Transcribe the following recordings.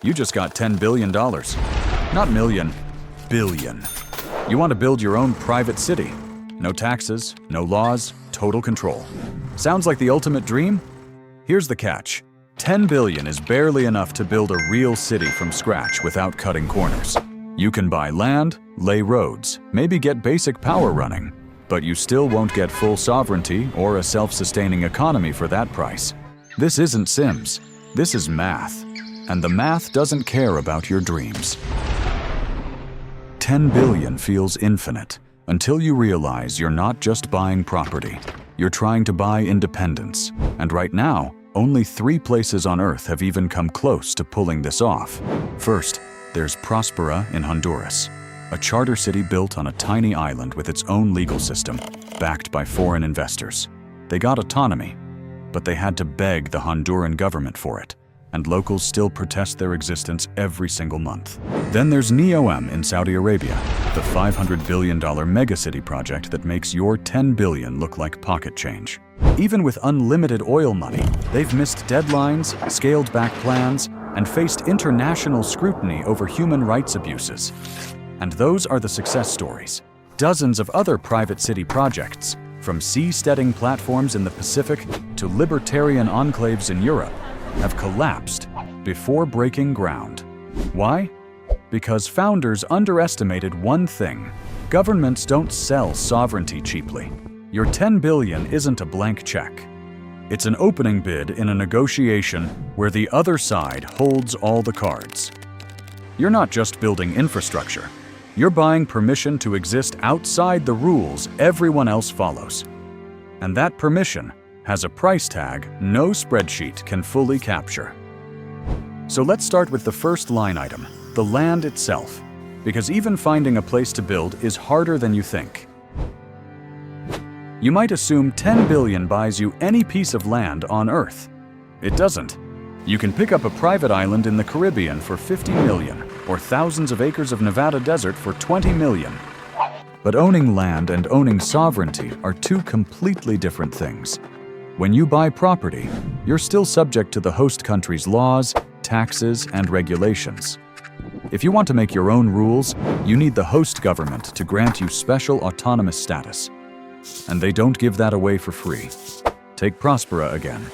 You just got $10 billion. Not million, billion. You want to build your own private city. No taxes, no laws, total control. Sounds like the ultimate dream? Here's the catch. 10 billion is barely enough to build a real city from scratch without cutting corners. You can buy land, lay roads, maybe get basic power running, but you still won't get full sovereignty or a self-sustaining economy for that price. This isn't Sims. This is math. And the math doesn't care about your dreams. 10 billion feels infinite until you realize you're not just buying property. You're trying to buy independence. And right now, only 3 places on Earth have even come close to pulling this off. First, there's Prospera in Honduras, a charter city built on a tiny island with its own legal system, backed by foreign investors. They got autonomy, but they had to beg the Honduran government for it, and locals still protest their existence every single month. Then there's NEOM in Saudi Arabia, the $500 billion megacity project that makes your 10 billion look like pocket change. Even with unlimited oil money, they've missed deadlines, scaled back plans, and faced international scrutiny over human rights abuses. And those are the success stories. Dozens of other private city projects, from seasteading platforms in the Pacific to libertarian enclaves in Europe, have collapsed before breaking ground. Why? Because founders underestimated one thing. Governments don't sell sovereignty cheaply. Your 10 billion isn't a blank check. It's an opening bid in a negotiation where the other side holds all the cards. You're not just building infrastructure. You're buying permission to exist outside the rules everyone else follows. And that permission has a price tag no spreadsheet can fully capture. So let's start with the first line item, the land itself, because even finding a place to build is harder than you think. You might assume 10 billion buys you any piece of land on Earth. It doesn't. You can pick up a private island in the Caribbean for 50 million, or thousands of acres of Nevada desert for 20 million. But owning land and owning sovereignty are 2 completely different things. When you buy property, you're still subject to the host country's laws, taxes, and regulations. If you want to make your own rules, you need the host government to grant you special autonomous status. And they don't give that away for free. Take Prospera again.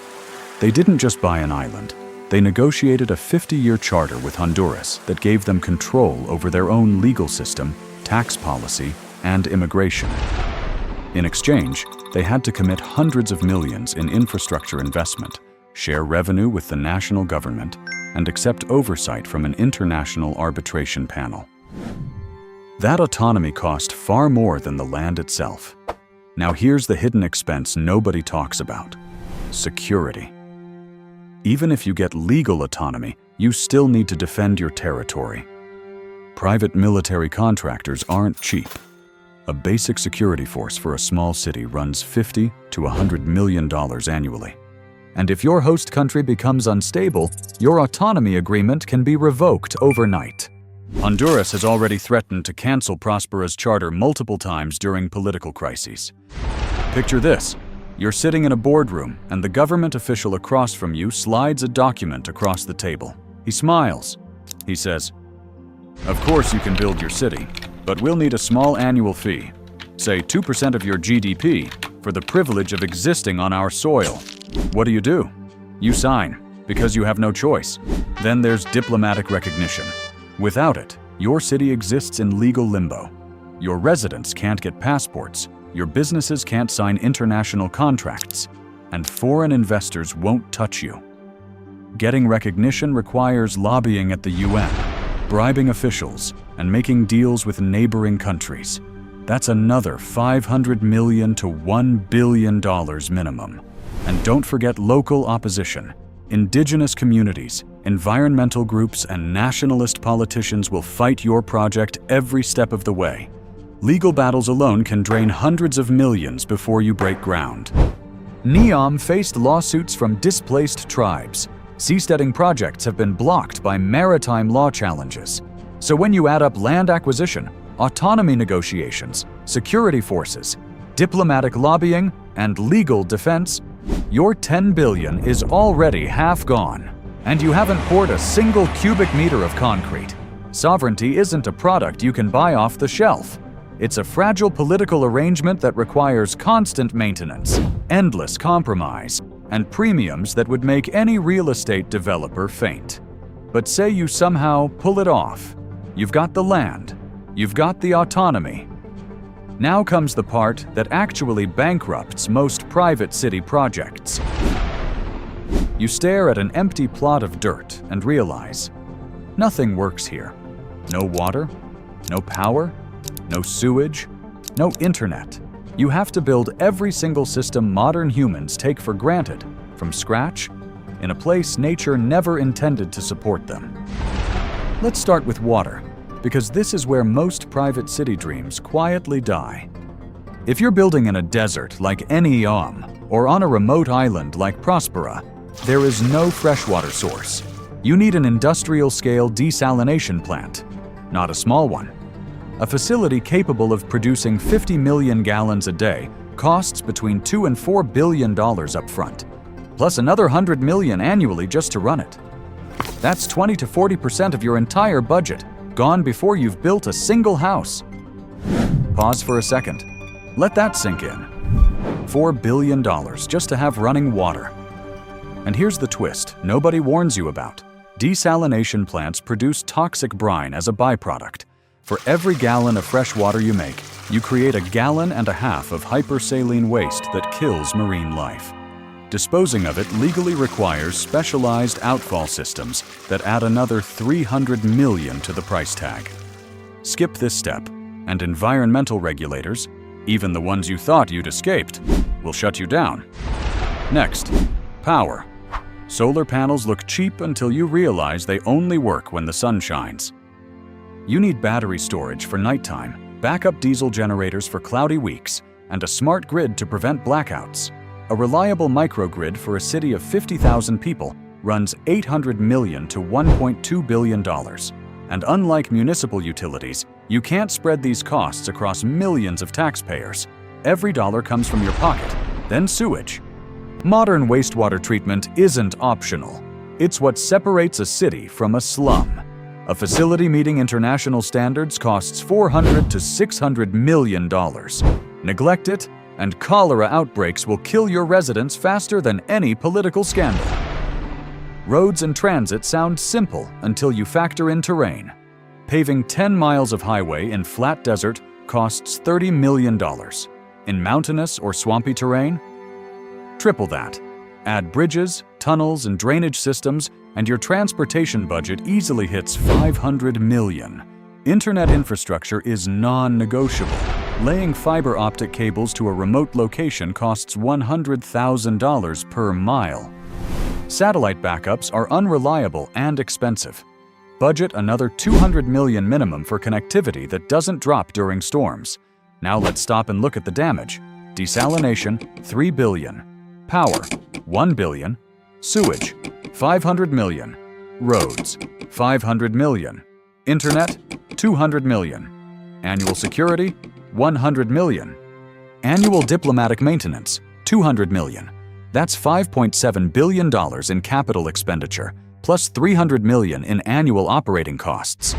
They didn't just buy an island. They negotiated a 50-year charter with Honduras that gave them control over their own legal system, tax policy, and immigration. In exchange, they had to commit hundreds of millions in infrastructure investment, share revenue with the national government, and accept oversight from an international arbitration panel. That autonomy cost far more than the land itself. Now here's the hidden expense nobody talks about: security. Even if you get legal autonomy, you still need to defend your territory. Private military contractors aren't cheap. A basic security force for a small city runs $50 to $100 million annually. And if your host country becomes unstable, your autonomy agreement can be revoked overnight. Honduras has already threatened to cancel Prospera's charter multiple times during political crises. Picture this. You're sitting in a boardroom, and the government official across from you slides a document across the table. He smiles. He says, "Of course you can build your city, but we'll need a small annual fee, say 2% of your GDP, for the privilege of existing on our soil." What do? You sign, because you have no choice. Then there's diplomatic recognition. Without it, your city exists in legal limbo. Your residents can't get passports, your businesses can't sign international contracts, and foreign investors won't touch you. Getting recognition requires lobbying at the UN, bribing officials, and making deals with neighboring countries. That's another $500 million to $1 billion minimum. And don't forget local opposition. Indigenous communities, environmental groups, and nationalist politicians will fight your project every step of the way. Legal battles alone can drain hundreds of millions before you break ground. NEOM faced lawsuits from displaced tribes. Seasteading projects have been blocked by maritime law challenges. So when you add up land acquisition, autonomy negotiations, security forces, diplomatic lobbying, and legal defense, your 10 billion is already half gone. And you haven't poured a single cubic meter of concrete. Sovereignty isn't a product you can buy off the shelf. It's a fragile political arrangement that requires constant maintenance, endless compromise, and premiums that would make any real estate developer faint. But say you somehow pull it off. You've got the land. You've got the autonomy. Now comes the part that actually bankrupts most private city projects. You stare at an empty plot of dirt and realize nothing works here. No water, no power, no sewage, no internet. You have to build every single system modern humans take for granted from scratch in a place nature never intended to support them. Let's start with water, because this is where most private city dreams quietly die. If you're building in a desert like Neom or on a remote island like Prospera, there is no freshwater source. You need an industrial-scale desalination plant, not a small one. A facility capable of producing 50 million gallons a day costs between $2 and $4 billion up front, plus another 100 million annually just to run it. That's 20 to 40% of your entire budget, gone before you've built a single house. Pause for a second. Let that sink in. $4 billion just to have running water. And here's the twist nobody warns you about. Desalination plants produce toxic brine as a byproduct. For every gallon of fresh water you make, you create 1.5 gallons of hypersaline waste that kills marine life. Disposing of it legally requires specialized outfall systems that add another $300 million to the price tag. Skip this step, and environmental regulators, even the ones you thought you'd escaped, will shut you down. Next, power. Solar panels look cheap until you realize they only work when the sun shines. You need battery storage for nighttime, backup diesel generators for cloudy weeks, and a smart grid to prevent blackouts. A reliable microgrid for a city of 50,000 people runs $800 million to $1.2 billion. And unlike municipal utilities, you can't spread these costs across millions of taxpayers. Every dollar comes from your pocket, then sewage. Modern wastewater treatment isn't optional. It's what separates a city from a slum. A facility meeting international standards costs $400 to $600 million. Neglect it, and cholera outbreaks will kill your residents faster than any political scandal. Roads and transit sound simple until you factor in terrain. Paving 10 miles of highway in flat desert costs $30 million. In mountainous or swampy terrain, triple that. Add bridges, tunnels, and drainage systems, and your transportation budget easily hits $500 million. Internet infrastructure is non-negotiable. Laying fiber optic cables to a remote location costs $100,000 per mile. Satellite backups are unreliable and expensive. Budget another $200 million minimum for connectivity that doesn't drop during storms. Now let's stop and look at the damage. Desalination, $3 billion. Power, $1 billion. Sewage, $500 million. Roads, $500 million. Internet, $200 million. Annual security, $100 million. Annual diplomatic maintenance, $200 million. That's $5.7 billion in capital expenditure, plus $300 million in annual operating costs.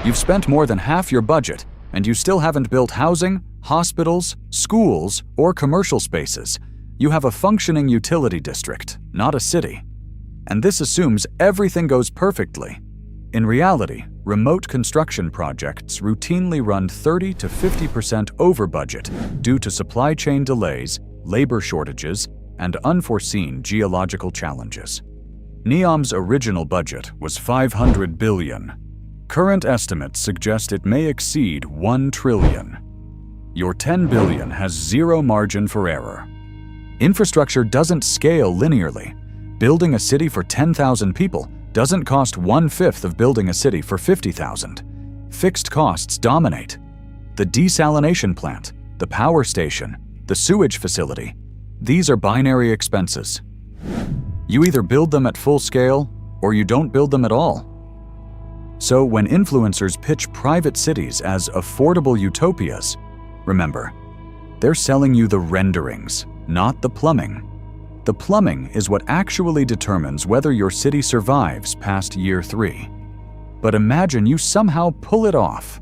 You've spent more than half your budget, and you still haven't built housing, hospitals, schools, or commercial spaces. You have a functioning utility district, not a city. And this assumes everything goes perfectly. In reality, remote construction projects routinely run 30 to 50% over budget due to supply chain delays, labor shortages, and unforeseen geological challenges. Neom's original budget was $500 billion. Current estimates suggest it may exceed $1 trillion. Your $10 billion has zero margin for error. Infrastructure doesn't scale linearly. Building a city for 10,000 people doesn't cost 1/5 of building a city for 50,000. Fixed costs dominate. The desalination plant, the power station, the sewage facility, these are binary expenses. You either build them at full scale or you don't build them at all. So when influencers pitch private cities as affordable utopias, remember, they're selling you the renderings, not the plumbing. The plumbing is what actually determines whether your city survives past year 3. But imagine you somehow pull it off.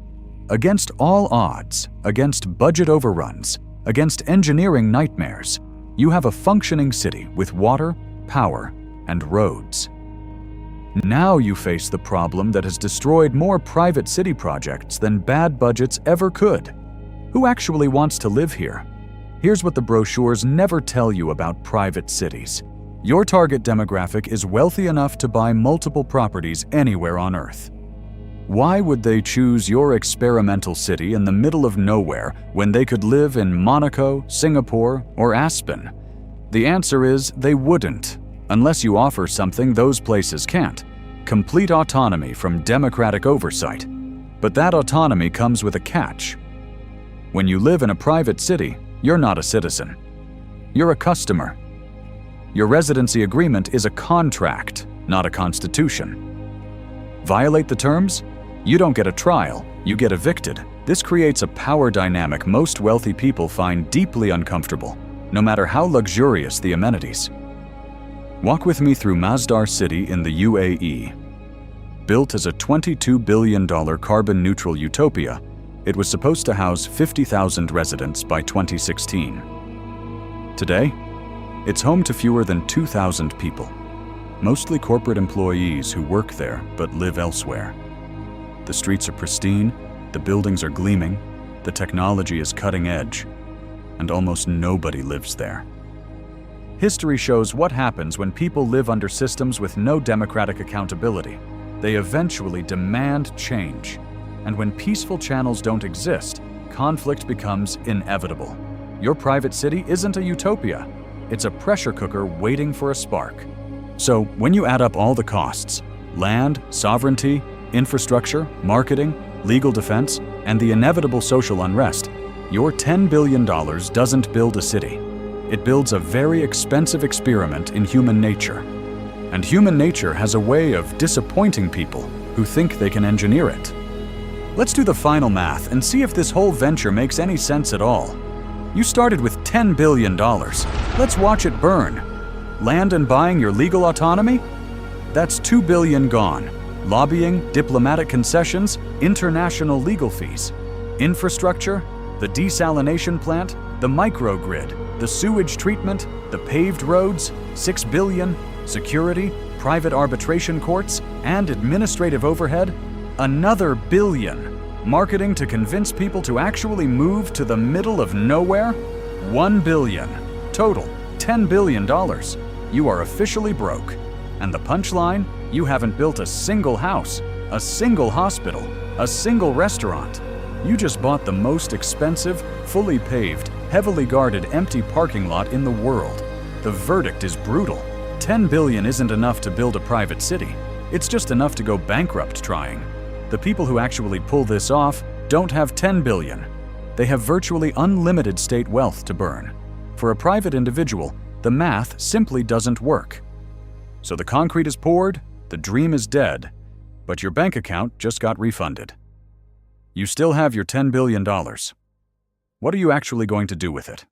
Against all odds, against budget overruns, against engineering nightmares, you have a functioning city with water, power, and roads. Now you face the problem that has destroyed more private city projects than bad budgets ever could. Who actually wants to live here? Here's what the brochures never tell you about private cities. Your target demographic is wealthy enough to buy multiple properties anywhere on Earth. Why would they choose your experimental city in the middle of nowhere when they could live in Monaco, Singapore, or Aspen? The answer is they wouldn't, unless you offer something those places can't: complete autonomy from democratic oversight. But that autonomy comes with a catch. When you live in a private city, you're not a citizen. You're a customer. Your residency agreement is a contract, not a constitution. Violate the terms? You don't get a trial, you get evicted. This creates a power dynamic most wealthy people find deeply uncomfortable, no matter how luxurious the amenities. Walk with me through Masdar City in the UAE. Built as a $22 billion carbon-neutral utopia, it was supposed to house 50,000 residents by 2016. Today, it's home to fewer than 2,000 people, mostly corporate employees who work there but live elsewhere. The streets are pristine, the buildings are gleaming, the technology is cutting edge, and almost nobody lives there. History shows what happens when people live under systems with no democratic accountability. They eventually demand change. And when peaceful channels don't exist, conflict becomes inevitable. Your private city isn't a utopia. It's a pressure cooker waiting for a spark. So when you add up all the costs, land, sovereignty, infrastructure, marketing, legal defense, and the inevitable social unrest, your $10 billion doesn't build a city. It builds a very expensive experiment in human nature. And human nature has a way of disappointing people who think they can engineer it. Let's do the final math and see if this whole venture makes any sense at all. You started with $10 billion. Let's watch it burn. Land and buying your legal autonomy? That's $2 billion gone. Lobbying, diplomatic concessions, international legal fees. Infrastructure, the desalination plant, the microgrid, the sewage treatment, the paved roads, $6 billion. Security, private arbitration courts, and administrative overhead, another $1 billion. Marketing to convince people to actually move to the middle of nowhere, $1 billion. Total, $10 billion. You are officially broke. And the punchline? You haven't built a single house, a single hospital, a single restaurant. You just bought the most expensive, fully paved, heavily guarded empty parking lot in the world. The verdict is brutal. $10 billion isn't enough to build a private city. It's just enough to go bankrupt trying. The people who actually pull this off don't have $10 billion. They have virtually unlimited state wealth to burn. For a private individual, the math simply doesn't work. So the concrete is poured, the dream is dead, but your bank account just got refunded. You still have your $10 billion. What are you actually going to do with it?